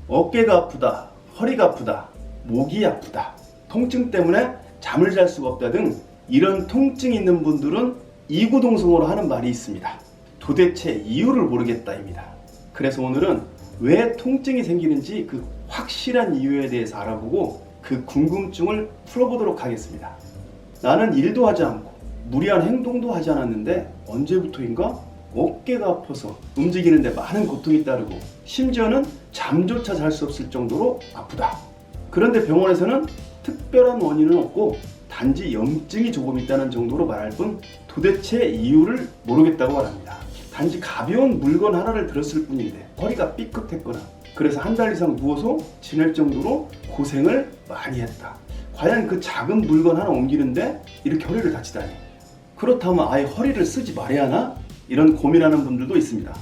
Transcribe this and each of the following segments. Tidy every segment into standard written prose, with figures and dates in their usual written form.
어깨가 아프다, 허리가 아프다, 목이 아프다, 통증 때문에 잠을 잘 수가 없다 등 이런 통증이 있는 분들은 이구동성으로 하는 말이 있습니다. 도대체 이유를 모르겠다입니다. 그래서 오늘은 왜 통증이 생기는지 그 확실한 이유에 대해서 알아보고 그 궁금증을 풀어보도록 하겠습니다. 나는 일도 하지 않고 무리한 행동도 하지 않았는데 언제부터인가 어깨가 아파서 움직이는데 많은 고통이 따르고 심지어는 잠조차 잘 수 없을 정도로 아프다. 그런데 병원에서는 특별한 원인은 없고 단지 염증이 조금 있다는 정도로 말할 뿐 도대체 이유를 모르겠다고 말합니다. 단지 가벼운 물건 하나를 들었을 뿐인데 허리가 삐끗했거나 그래서 한 달 이상 누워서 지낼 정도로 고생을 많이 했다. 과연 그 작은 물건 하나 옮기는데 이렇게 허리를 다치다니. 그렇다면 아예 허리를 쓰지 말아야 하나? 이런 고민하는 분들도 있습니다.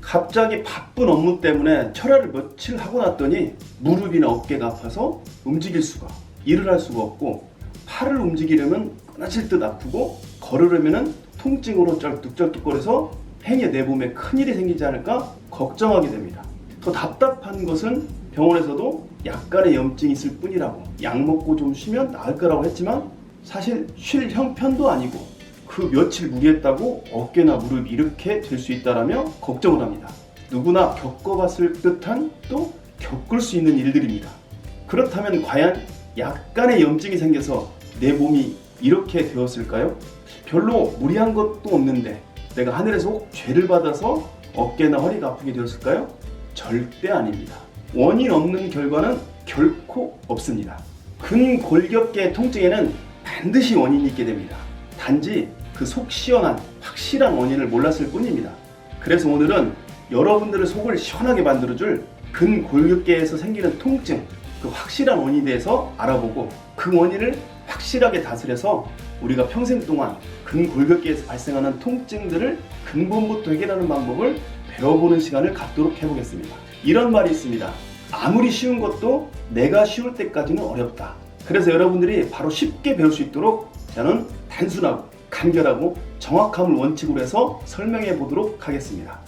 갑자기 바쁜 업무 때문에 철야를 며칠 하고 났더니 무릎이나 어깨가 아파서 움직일 수가, 일을 할 수가 없고 팔을 움직이려면 끊어질 듯 아프고 걸으려면 통증으로 쩔뚝쩔뚝거려서 행여 내 몸에 큰일이 생기지 않을까 걱정하게 됩니다. 더 답답한 것은 병원에서도 약간의 염증이 있을 뿐이라고 약 먹고 좀 쉬면 나을 거라고 했지만 사실 쉴 형편도 아니고 그 며칠 무리했다고 어깨나 무릎이 이렇게 될 수 있다라며 걱정을 합니다. 누구나 겪어봤을 듯한 또 겪을 수 있는 일들입니다. 그렇다면 과연 약간의 염증이 생겨서 내 몸이 이렇게 되었을까요? 별로 무리한 것도 없는데 내가 하늘에서 혹 죄를 받아서 어깨나 허리가 아프게 되었을까요? 절대 아닙니다. 원인 없는 결과는 결코 없습니다. 근골격계 통증에는 반드시 원인이 있게 됩니다. 단지 그 속 시원한 확실한 원인을 몰랐을 뿐입니다. 그래서 오늘은 여러분들의 속을 시원하게 만들어줄 근골격계에서 생기는 통증, 그 확실한 원인에 대해서 알아보고 그 원인을 확실하게 다스려서 우리가 평생 동안 근골격계에서 발생하는 통증들을 근본부터 해결하는 방법을 배워보는 시간을 갖도록 해보겠습니다. 이런 말이 있습니다. 아무리 쉬운 것도 내가 쉬울 때까지는 어렵다. 그래서 여러분들이 바로 쉽게 배울 수 있도록 저는 단순하고 간결하고 정확함을 원칙으로 해서 설명해 보도록 하겠습니다.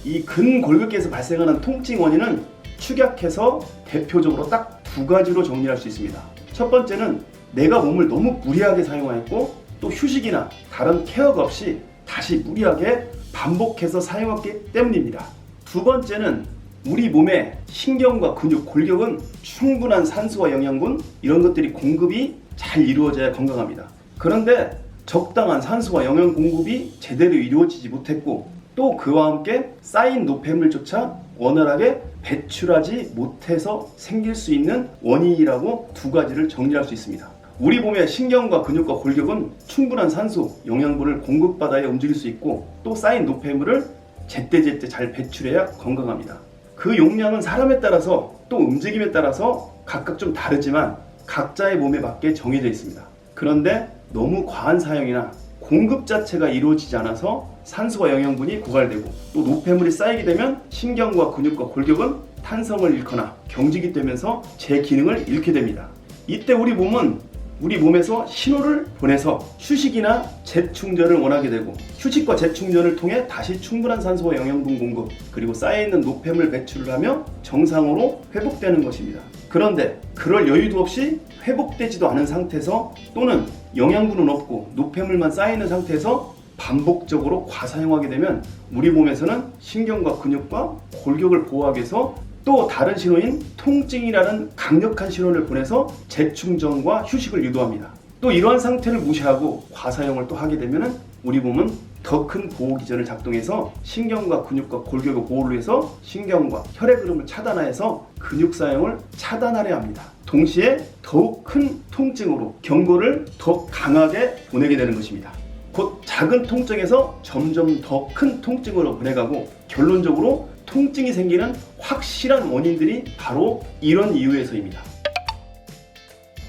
이 근골격계에서 발생하는 통증 원인은 축약해서 대표적으로 딱 두 가지로 정리할 수 있습니다. 첫 번째는 내가 몸을 너무 무리하게 사용하였고 또 휴식이나 다른 케어가 없이 다시 무리하게 반복해서 사용했기 때문입니다. 두 번째는 우리 몸의 신경과 근육, 골격은 충분한 산소와 영양분 이런 것들이 공급이 잘 이루어져야 건강합니다. 그런데 적당한 산소와 영양 공급이 제대로 이루어지지 못했고 또 그와 함께 쌓인 노폐물조차 원활하게 배출하지 못해서 생길 수 있는 원인이라고 두 가지를 정리할 수 있습니다. 우리 몸의 신경과 근육과 골격은 충분한 산소, 영양분을 공급받아야 움직일 수 있고 또 쌓인 노폐물을 제때제때 잘 배출해야 건강합니다. 그 용량은 사람에 따라서 또 움직임에 따라서 각각 좀 다르지만 각자의 몸에 맞게 정해져 있습니다. 그런데 너무 과한 사용이나 공급 자체가 이루어지지 않아서 산소와 영양분이 고갈되고 또 노폐물이 쌓이게 되면 신경과 근육과 골격은 탄성을 잃거나 경직이 되면서 제 기능을 잃게 됩니다. 이때 우리 몸은 우리 몸에서 신호를 보내서 휴식이나 재충전을 원하게 되고 휴식과 재충전을 통해 다시 충분한 산소와 영양분 공급 그리고 쌓여있는 노폐물 배출을 하며 정상으로 회복되는 것입니다. 그런데 그럴 여유도 없이 회복되지도 않은 상태에서 또는 영양분은 없고 노폐물만 쌓여있는 상태에서 반복적으로 과사용하게 되면 우리 몸에서는 신경과 근육과 골격을 보호하기 위해서 또 다른 신호인 통증이라는 강력한 신호를 보내서 재충전과 휴식을 유도합니다. 또 이러한 상태를 무시하고 과사용을 또 하게 되면 우리 몸은 더 큰 보호기전을 작동해서 신경과 근육과 골격의 보호를 위해서 신경과 혈액 흐름을 차단하여서 근육 사용을 차단하려 합니다. 동시에 더욱 큰 통증으로 경고를 더 강하게 보내게 되는 것입니다. 곧 작은 통증에서 점점 더 큰 통증으로 보내가고 결론적으로 통증이 생기는 확실한 원인들이 바로 이런 이유에서입니다.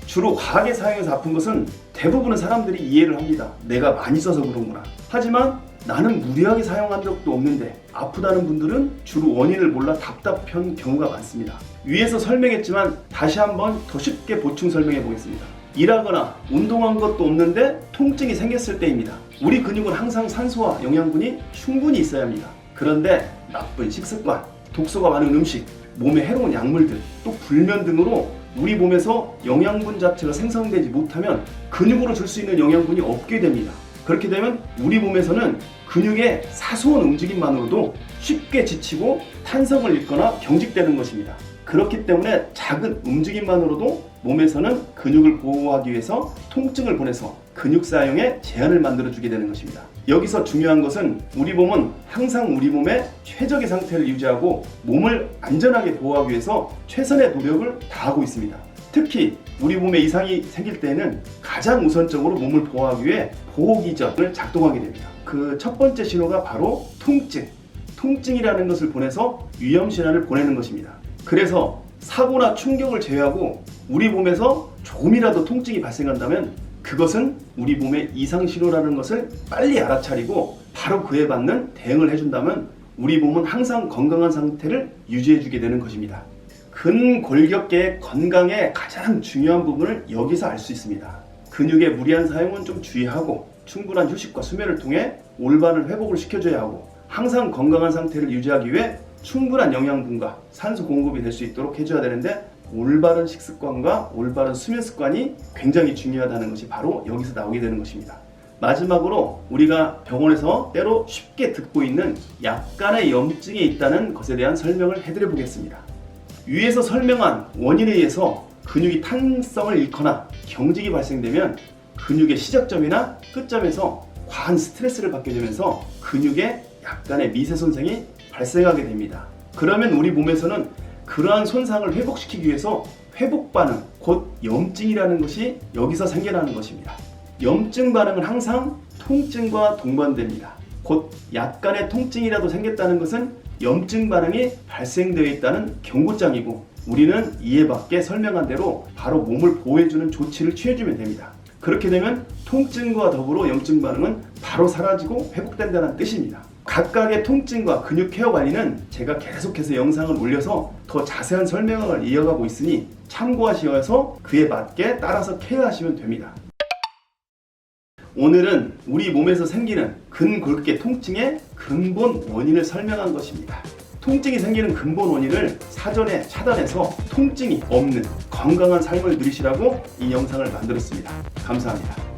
주로 과하게 사용해서 아픈 것은 대부분의 사람들이 이해를 합니다. 내가 많이 써서 그런구나. 하지만 나는 무리하게 사용한 적도 없는데 아프다는 분들은 주로 원인을 몰라 답답한 경우가 많습니다. 위에서 설명했지만 다시 한번 더 쉽게 보충 설명해 보겠습니다. 일하거나 운동한 것도 없는데 통증이 생겼을 때입니다. 우리 근육은 항상 산소와 영양분이 충분히 있어야 합니다. 그런데 나쁜 식습관, 독소가 많은 음식, 몸에 해로운 약물들, 또 불면 등으로 우리 몸에서 영양분 자체가 생성되지 못하면 근육으로 줄 수 있는 영양분이 없게 됩니다. 그렇게 되면 우리 몸에서는 근육의 사소한 움직임만으로도 쉽게 지치고 탄성을 잃거나 경직되는 것입니다. 그렇기 때문에 작은 움직임만으로도 몸에서는 근육을 보호하기 위해서 통증을 보내서 근육 사용에 제한을 만들어주게 되는 것입니다. 여기서 중요한 것은 우리 몸은 항상 우리 몸의 최적의 상태를 유지하고 몸을 안전하게 보호하기 위해서 최선의 노력을 다하고 있습니다. 특히 우리 몸에 이상이 생길 때에는 가장 우선적으로 몸을 보호하기 위해 보호기전을 작동하게 됩니다. 그 첫 번째 신호가 바로 통증. 통증이라는 것을 보내서 위험신호를 보내는 것입니다. 그래서 사고나 충격을 제외하고 우리 몸에서 조금이라도 통증이 발생한다면 그것은 우리 몸의 이상신호라는 것을 빨리 알아차리고 바로 그에 맞는 대응을 해준다면 우리 몸은 항상 건강한 상태를 유지해주게 되는 것입니다. 근골격계의 건강의 가장 중요한 부분을 여기서 알 수 있습니다. 근육의 무리한 사용은 좀 주의하고 충분한 휴식과 수면을 통해 올바른 회복을 시켜줘야 하고 항상 건강한 상태를 유지하기 위해 충분한 영양분과 산소 공급이 될 수 있도록 해줘야 되는데 올바른 식습관과 올바른 수면 습관이 굉장히 중요하다는 것이 바로 여기서 나오게 되는 것입니다. 마지막으로 우리가 병원에서 때로 쉽게 듣고 있는 약간의 염증이 있다는 것에 대한 설명을 해드려 보겠습니다. 위에서 설명한 원인에 의해서 근육이 탄성을 잃거나 경직이 발생되면 근육의 시작점이나 끝점에서 과한 스트레스를 받게 되면서 근육에 약간의 미세 손상이 발생하게 됩니다. 그러면 우리 몸에서는 그러한 손상을 회복시키기 위해서 회복 반응, 곧 염증이라는 것이 여기서 생겨나는 것입니다. 염증 반응은 항상 통증과 동반됩니다. 곧 약간의 통증이라도 생겼다는 것은 염증 반응이 발생되어 있다는 경고장이고 우리는 이에 맞게 설명한 대로 바로 몸을 보호해주는 조치를 취해주면 됩니다. 그렇게 되면 통증과 더불어 염증 반응은 바로 사라지고 회복된다는 뜻입니다. 각각의 통증과 근육 케어 관리는 제가 계속해서 영상을 올려서 더 자세한 설명을 이어가고 있으니 참고하셔서 그에 맞게 따라서 케어하시면 됩니다. 오늘은 우리 몸에서 생기는 근골격 통증의 근본 원인을 설명한 것입니다. 통증이 생기는 근본 원인을 사전에 차단해서 통증이 없는 건강한 삶을 누리시라고 이 영상을 만들었습니다. 감사합니다.